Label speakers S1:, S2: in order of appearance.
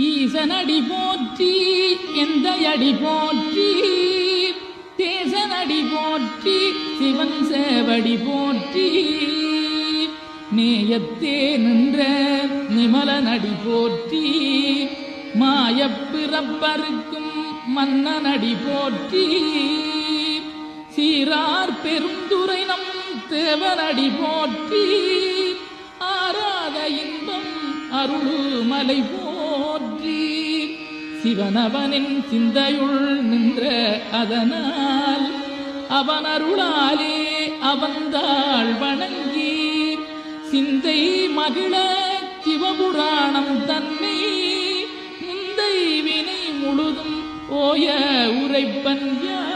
S1: ஈசனடி போற்றி எந்தையடி போற்றி தேசனடி போற்றி சிவன் சேவடி போற்றி நேயத்தே நின்ற நிமலனடி போற்றி மாயப்பிறப்பருக்கும் மன்னனடி போற்றி சீரார் பெருந்துரை நம் தேவனடி போற்றி ஆராத இன்பம் அருளுமலை போற்றி சிவனவனின் சிந்தையுள் நின்ற அதனால் அவன் அருளாலே அவந்தாள் வணங்கி சிந்தை மகிழ சிவபுராணம் தன்னை முந்தை வினை முழுதும் ஓய உரைப்பன் யான்.